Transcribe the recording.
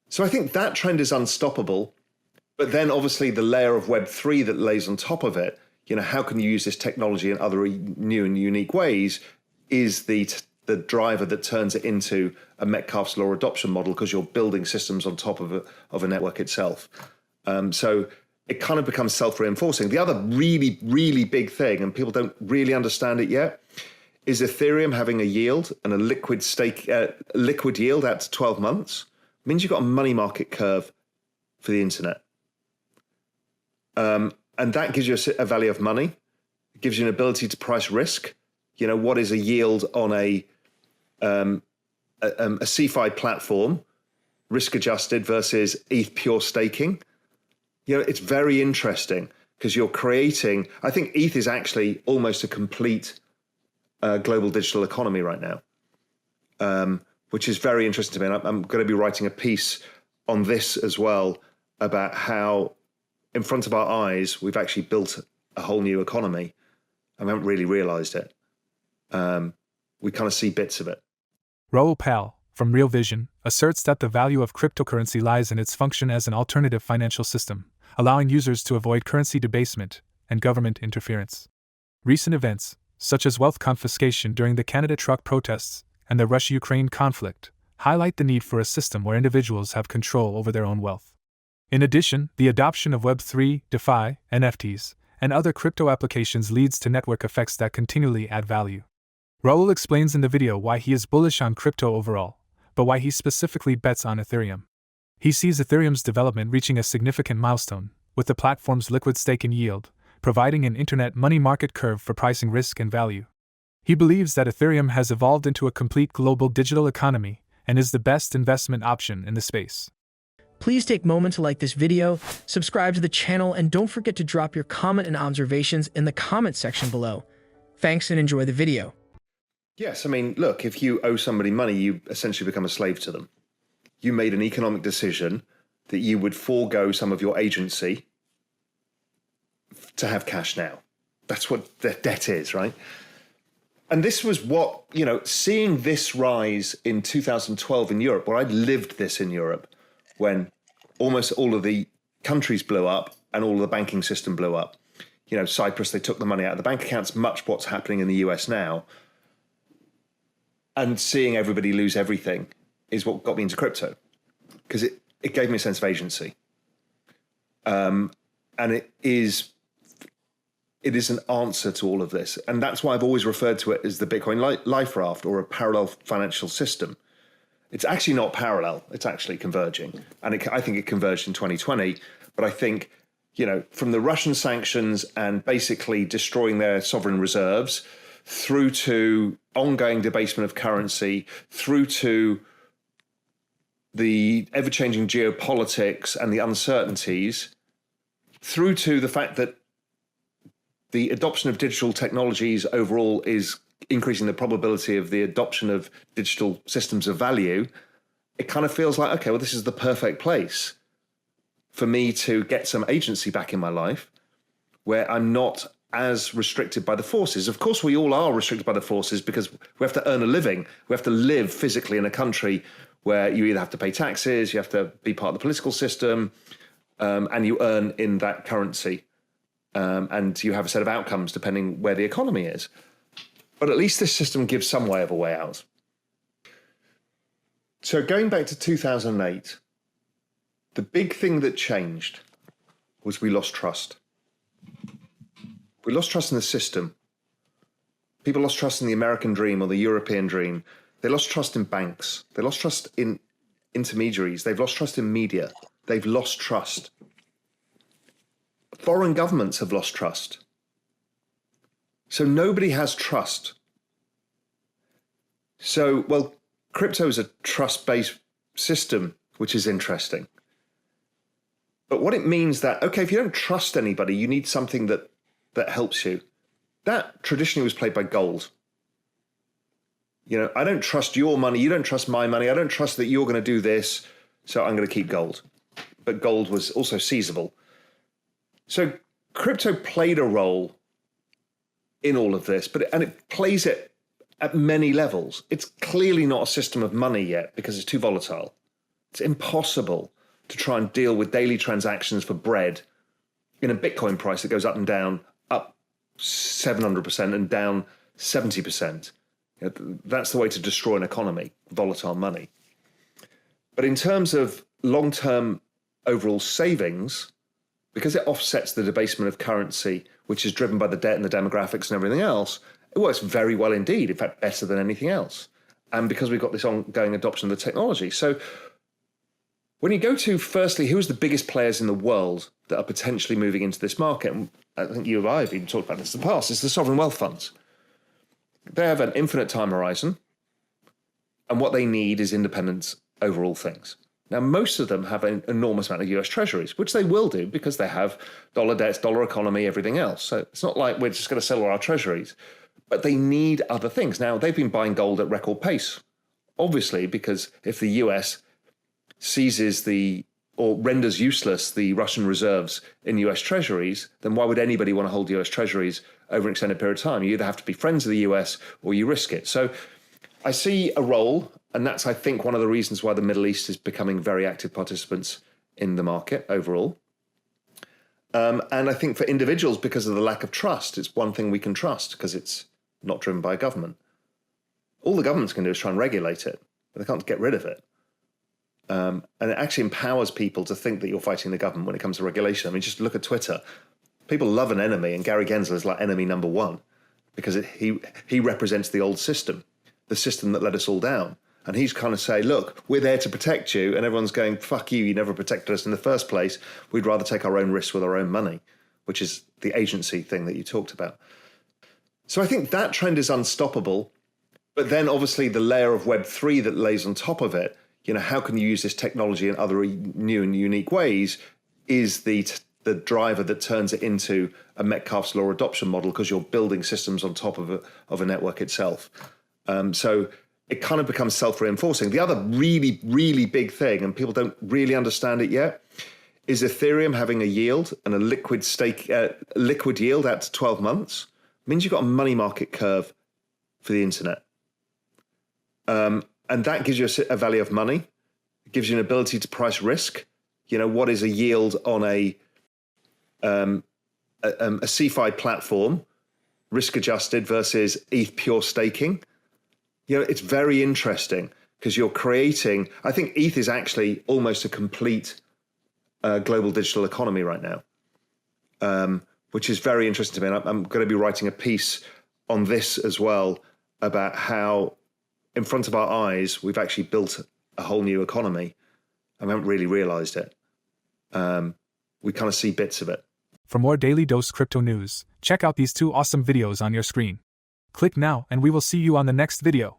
So I think that trend is unstoppable. But then obviously the layer of Web3 that lays on top of it, how can you use this technology in other new and unique ways, is the driver that turns it into a Metcalfe's law adoption model, because you're building systems on top of a network itself. So it kind of becomes self-reinforcing. The other really, really big thing, and people don't really understand it yet, is Ethereum having a yield and a liquid yield out to 12 months. It means you've got a money market curve for the internet. And that gives you a value of money. It gives you an ability to price risk. What is a yield on a CeFi platform, risk adjusted versus ETH pure staking? It's very interesting because you're creating, I think ETH is actually almost a complete global digital economy right now, which is very interesting to me. And I'm going to be writing a piece on this as well, about how in front of our eyes, we've actually built a whole new economy. I haven't really realized it. We kind of see bits of it. Raoul Pal, from Real Vision, asserts that the value of cryptocurrency lies in its function as an alternative financial system, allowing users to avoid currency debasement and government interference. Recent events, such as wealth confiscation during the Canada truck protests and the Russia-Ukraine conflict, highlight the need for a system where individuals have control over their own wealth. In addition, the adoption of Web3, DeFi, NFTs, and other crypto applications leads to network effects that continually add value. Raoul explains in the video why he is bullish on crypto overall, but why he specifically bets on Ethereum. He sees Ethereum's development reaching a significant milestone, with the platform's liquid stake and yield, providing an internet money market curve for pricing risk and value. He believes that Ethereum has evolved into a complete global digital economy and is the best investment option in the space. Please take a moment to like this video, subscribe to the channel, and don't forget to drop your comment and observations in the comment section below. Thanks and enjoy the video. Yes, I mean, look, if you owe somebody money, you essentially become a slave to them. You made an economic decision that you would forego some of your agency to have cash now. That's what the debt is, right? And this was what, seeing this rise in 2012 in Europe, where I'd lived this in Europe, when almost all of the countries blew up and all of the banking system blew up. Cyprus, they took the money out of the bank accounts, much what's happening in the US now. And seeing everybody lose everything is what got me into crypto, because it gave me a sense of agency. And it is an answer to all of this. And that's why I've always referred to it as the Bitcoin life raft, or a parallel financial system. It's actually not parallel, it's actually converging. And I think it converged in 2020. But I think, from the Russian sanctions and basically destroying their sovereign reserves, through to ongoing debasement of currency, through to the ever-changing geopolitics and the uncertainties, through to the fact that the adoption of digital technologies overall is increasing the probability of the adoption of digital systems of value, it kind of feels like, okay, well, this is the perfect place for me to get some agency back in my life, where I'm not as restricted by the forces. Of course, we all are restricted by the forces because we have to earn a living. We have to live physically in a country where you either have to pay taxes, you have to be part of the political system, and you earn in that currency. And you have a set of outcomes depending where the economy is. But at least this system gives some way of a way out. So going back to 2008, the big thing that changed was we lost trust. We lost trust in the system. People lost trust in the American dream or the European dream. They lost trust in banks. They lost trust in intermediaries. They've lost trust in media. They've lost trust. Foreign governments have lost trust. So nobody has trust. So, well, crypto is a trust-based system, which is interesting. But what it means that, okay, if you don't trust anybody, you need something that helps you. That traditionally was played by gold. I don't trust your money. You don't trust my money. I don't trust that you're going to do this. So I'm going to keep gold. But gold was also seizable. So crypto played a role in all of this, and it plays it at many levels. It's clearly not a system of money yet because it's too volatile. It's impossible to try and deal with daily transactions for bread in a Bitcoin price that goes up and down, up 700% and down 70%. That's the way to destroy an economy, volatile money. But in terms of long-term overall savings, because it offsets the debasement of currency, which is driven by the debt and the demographics and everything else, it works very well indeed, in fact, better than anything else. And because we've got this ongoing adoption of the technology. So when you go to, firstly, who's the biggest players in the world that are potentially moving into this market? And I think you and I have even talked about this in the past. It's the sovereign wealth funds. They have an infinite time horizon, and what they need is independence over all things. Now, most of them have an enormous amount of US treasuries, which they will do because they have dollar debts, dollar economy, everything else. So it's not like we're just going to sell all our treasuries, but they need other things. Now, they've been buying gold at record pace, obviously, because if the US seizes or renders useless the Russian reserves in US treasuries, then why would anybody want to hold US treasuries over an extended period of time? You either have to be friends of the US or you risk it. So I see a role, and that's, I think, one of the reasons why the Middle East is becoming very active participants in the market overall. And I think for individuals, because of the lack of trust, it's one thing we can trust because it's not driven by a government. All the governments can do is try and regulate it, but they can't get rid of it. And it actually empowers people to think that you're fighting the government when it comes to regulation. I mean, just look at Twitter. People love an enemy, and Gary Gensler is like enemy number one because he represents the old system, the system that let us all down. And he's kind of saying, look, we're there to protect you. And everyone's going, fuck you, you never protected us in the first place. We'd rather take our own risks with our own money, which is the agency thing that you talked about. So I think that trend is unstoppable. But then obviously the layer of Web3 that lays on top of it, how can you use this technology in other new and unique ways is the driver that turns it into a Metcalfe's law adoption model because you're building systems on top of a network itself. So it kind of becomes self-reinforcing. The other really, really big thing, and people don't really understand it yet, is Ethereum having a yield and a liquid yield out to 12 months. It means you've got a money market curve for the internet. And that gives you a value of money. It gives you an ability to price risk. What is a yield on a CeFi platform, risk adjusted versus ETH pure staking? It's very interesting because you're creating, I think ETH is actually almost a complete global digital economy right now, which is very interesting to me. And I'm going to be writing a piece on this as well about how in front of our eyes, we've actually built a whole new economy and we haven't really realized it. We kind of see bits of it. For more Daily Dose Crypto News, check out these 2 awesome videos on your screen. Click now and we will see you on the next video.